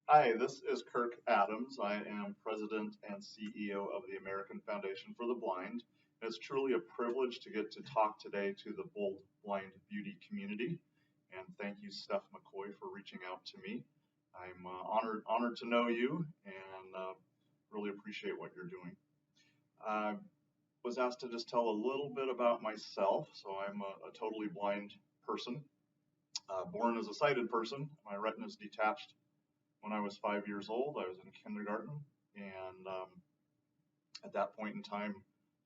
Hi, this is Kirk Adams. I am President and CEO of the American Foundation for the Blind. It's truly a privilege to get to talk today to the bold blind beauty community. And thank you, Steph McCoy, for reaching out to me. I'm honored to know you and really appreciate what you're doing. I was asked to just tell a little bit about myself. So I'm a totally blind person, born as a sighted person. My retina is detached when I was 5 years old. I was in kindergarten, and at that point in time,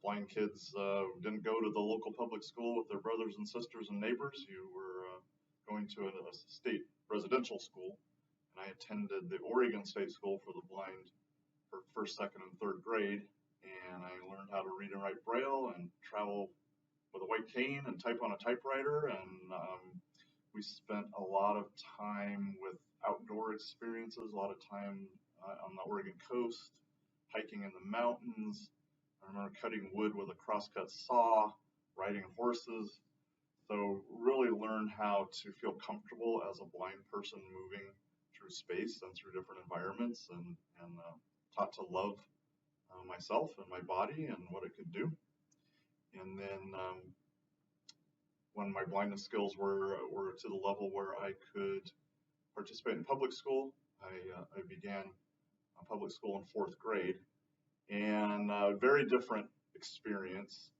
blind kids didn't go to the local public school with their brothers and sisters and neighbors. You were going to a state residential school, and I attended the Oregon State School for the Blind for first, second, and third grade, and I learned how to read and write Braille and travel with a white cane and type on a typewriter, and we spent a lot of time with outdoor experiences, a lot of time on the Oregon coast, hiking in the mountains. I remember cutting wood with a crosscut saw, riding horses. So really learned how to feel comfortable as a blind person moving through space and through different environments, and taught to love myself and my body and what it could do. And then when my blindness skills were to the level where I could participate in public school, I began public school in fourth grade, and a very different experience.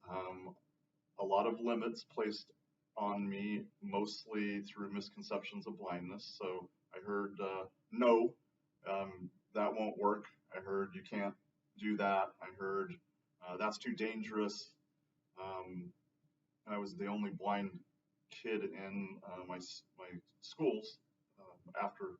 A lot of limits placed on me, mostly through misconceptions of blindness. So I heard, no, that won't work. I heard you can't do that. I heard that's too dangerous. I was the only blind kid in my schools after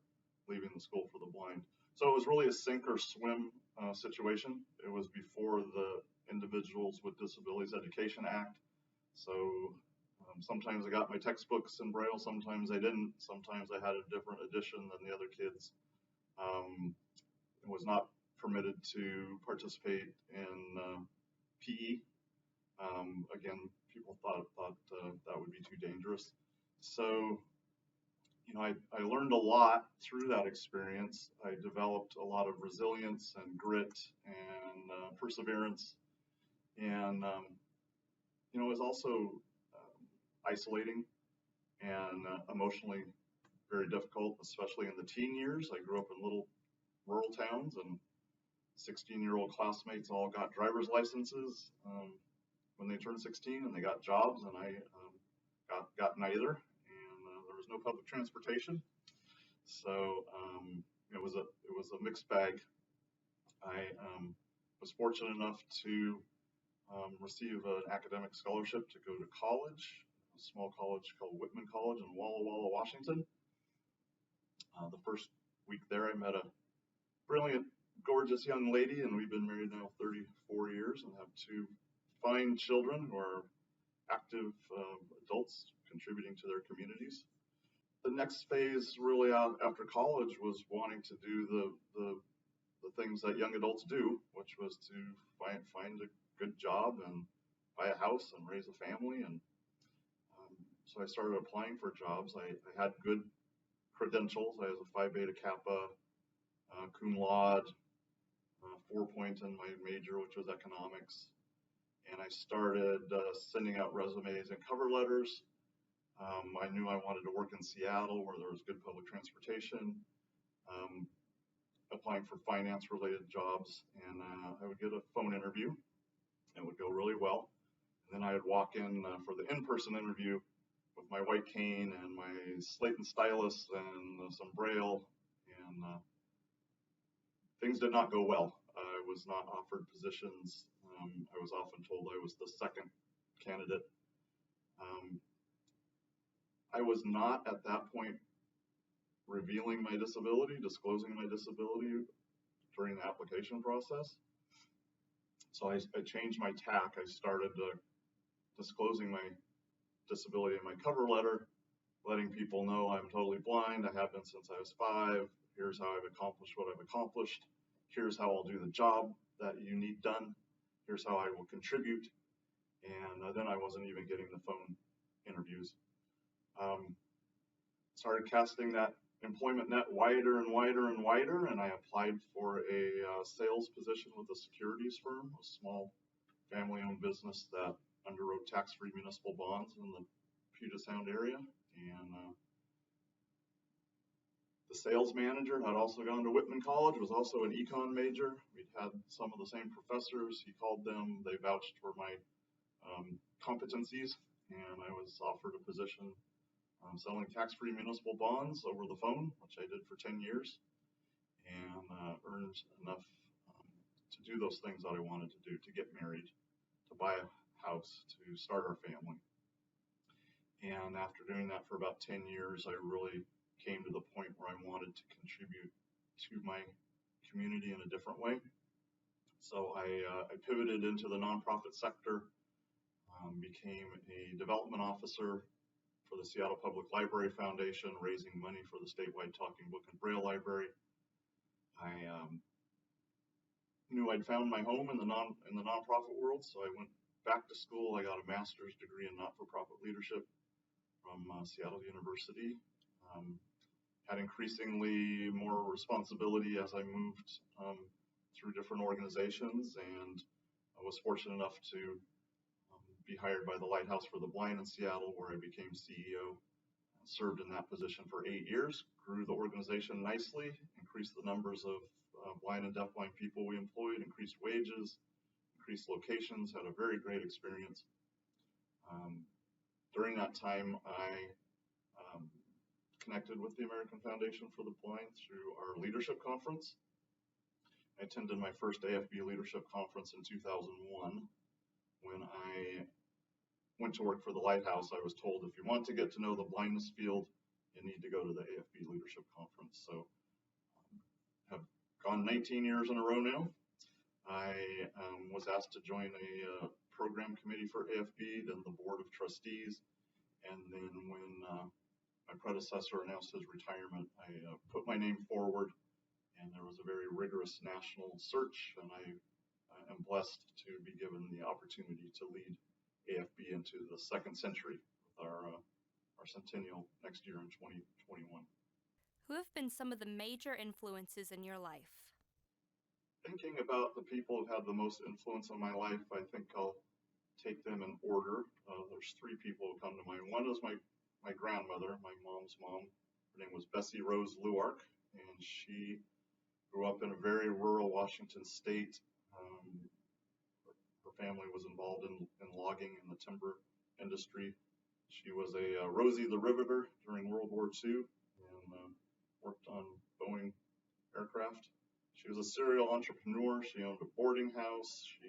leaving the school for the blind. So it was really a sink or swim situation. It was before the Individuals with Disabilities Education Act. So sometimes I got my textbooks in Braille, sometimes I didn't. Sometimes I had a different edition than the other kids. I was not permitted to participate in PE. Again, people thought that would be too dangerous. So, I learned a lot through that experience. I developed a lot of resilience and grit and perseverance. And, it was also isolating and emotionally very difficult, especially in the teen years. I grew up in little rural towns, and 16-year-old classmates all got driver's licenses when they turned 16, and they got jobs, and I got neither, and there was no public transportation. So it was a mixed bag. I was fortunate enough to receive an academic scholarship to go to college, a small college called Whitman College in Walla Walla, Washington. The first week there, I met a brilliant, gorgeous young lady, and we've been married now 34 years and have two fine children who are active adults contributing to their communities. The next phase, really after college, was wanting to do the things that young adults do, which was to find a good job and buy a house and raise a family. And so I started applying for jobs. I had good credentials. I was a Phi Beta Kappa, cum laude, 4 point in my major, which was economics. And I started sending out resumes and cover letters. I knew I wanted to work in Seattle where there was good public transportation, applying for finance-related jobs, and I would get a phone interview. It would go really well. And then I would walk in for the in-person interview with my white cane and my slate and stylus and some Braille, and things did not go well. I was not offered positions. I was often told I was the second candidate. I was not at that point revealing my disability, disclosing my disability during the application process. So I changed my tack. I started disclosing my disability in my cover letter, letting people know I'm totally blind. I have been since I was 5. Here's how I've accomplished what I've accomplished. Here's how I'll do the job that you need done. Here's how I will contribute. And then I wasn't even getting the phone interviews. Started casting that employment net wider and wider and wider, and I applied for a sales position with a securities firm, a small family-owned business that underwrote tax-free municipal bonds in the Puget Sound area. And the sales manager had also gone to Whitman College, was also an econ major. We'd had some of the same professors. He called them, they vouched for my competencies, and I was offered a position selling tax-free municipal bonds over the phone, which I did for 10 years, and earned enough to do those things that I wanted to do, to get married, to buy a house, to start our family. And after doing that for about 10 years, I really came to the point where I wanted to contribute to my community in a different way. So I pivoted into the nonprofit sector, became a development officer for the Seattle Public Library Foundation, raising money for the statewide Talking Book and Braille Library. I knew I'd found my home in the nonprofit world, so I went back to school. I got a master's degree in not-for-profit leadership from Seattle University. Had increasingly more responsibility as I moved through different organizations, and I was fortunate enough to be hired by the Lighthouse for the Blind in Seattle, where I became CEO. Served in that position for 8 years, grew the organization nicely, increased the numbers of blind and deafblind people we employed, increased wages, increased locations, had a very great experience. During that time, I connected with the American Foundation for the Blind through our leadership conference. I attended my first AFB leadership conference in 2001. When I went to work for the Lighthouse, I was told, if you want to get to know the blindness field, you need to go to the AFB leadership conference. So have gone 19 years in a row now. I was asked to join a program committee for AFB, then the board of trustees. And then when my predecessor announced his retirement, I put my name forward, and there was a very rigorous national search, and I am blessed to be given the opportunity to lead AFB into the second century with our centennial next year in 2021. Who have been some of the major influences in your life? Thinking about the people who've had the most influence on my life, I think I'll take them in order. There's 3 people who come to mind. One is my grandmother, my mom's mom. Her name was Bessie Rose Luark, and she grew up in a very rural Washington state. Her family was involved in logging and the timber industry. She was a Rosie the Riveter during World War II and worked on Boeing aircraft. She was a serial entrepreneur. She owned a boarding house. She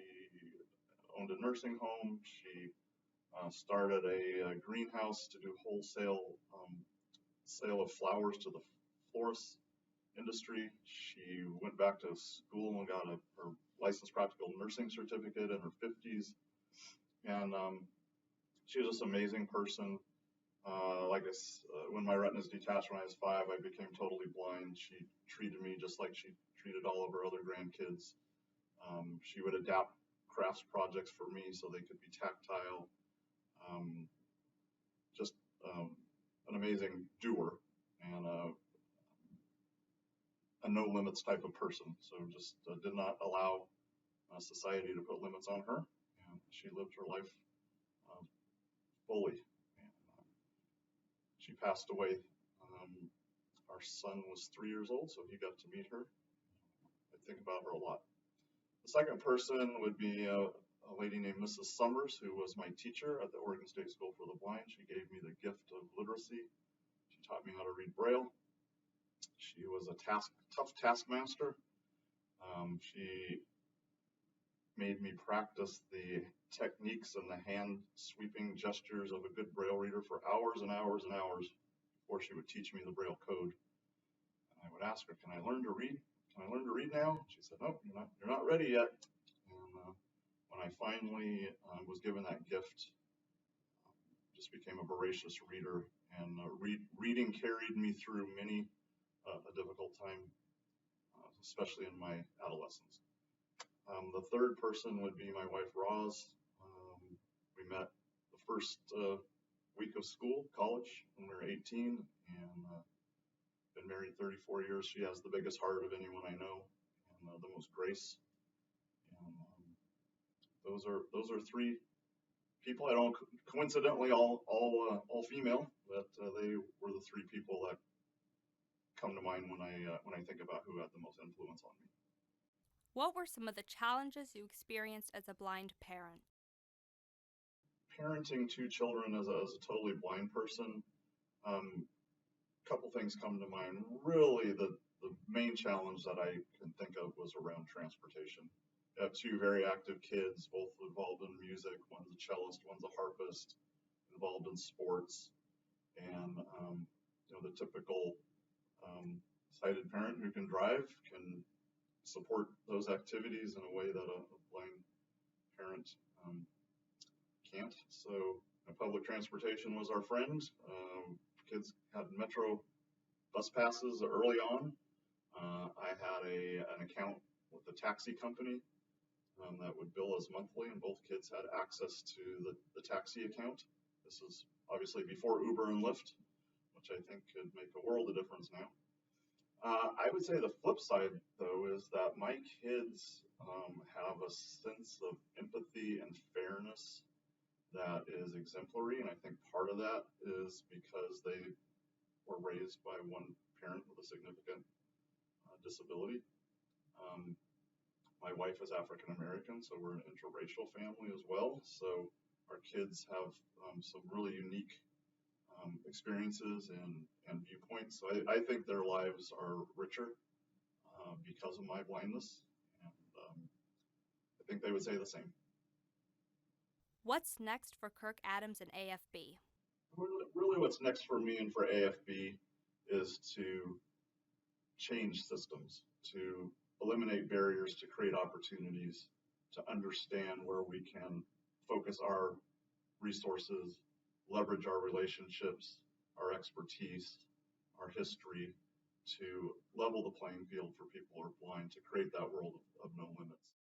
owned a nursing home. She started a greenhouse to do wholesale sale of flowers to the florist industry. She went back to school and got her licensed practical nursing certificate in her 50s. And she was just an amazing person. When my retinas detached when I was 5, I became totally blind. She treated me just like she treated all of her other grandkids. She would adapt crafts projects for me so they could be tactile. Just an amazing doer and a no limits type of person. So just did not allow society to put limits on her. And she lived her life fully. And she passed away. Our son was 3 years old, so he got to meet her. I think about her a lot. The second person would be a lady named Mrs. Summers, who was my teacher at the Oregon State School for the Blind. She gave me the gift of literacy. She taught me how to read Braille. She was a tough taskmaster. She made me practice the techniques and the hand sweeping gestures of a good Braille reader for hours and hours and hours before she would teach me the Braille code. And I would ask her, "Can I learn to read? Can I learn to read now?" She said, "No, you're not ready yet." And when I finally was given that gift, just became a voracious reader, and reading carried me through many a difficult time, especially in my adolescence. The third person would be my wife, Roz. We met the first week of school, college, when we were 18, and been married 34 years. She has the biggest heart of anyone I know, and the most grace. And those are three people. I don't coincidentally all female, but they were the three people that come to mind when I think about who had the most influence on me. What were some of the challenges you experienced as a blind parent? Parenting two children as a totally blind person, couple things come to mind. Really, the main challenge that I can think of was around transportation. I have two very active kids, both involved in music. One's a cellist, one's a harpist, involved in sports, and the typical sighted parent who can drive can support those activities in a way that a blind parent can't. So public transportation was our friend. Kids had metro bus passes early on. I had an account with a taxi company that would bill us monthly, and both kids had access to the taxi account. This is obviously before Uber and Lyft, which I think could make a world of difference now. I would say the flip side, though, is that my kids have a sense of empathy and fairness that is exemplary, and I think part of that is because they were raised by one parent with a significant disability. My wife is African American, so we're an interracial family as well. So our kids have some really unique experiences and viewpoints. So I think their lives are richer because of my blindness, and I think they would say the same. What's next for Kirk Adams and AFB? Really, what's next for me and for AFB is to change systems, to eliminate barriers, to create opportunities, to understand where we can focus our resources, leverage our relationships, our expertise, our history to level the playing field for people who are blind, to create that world of no limits.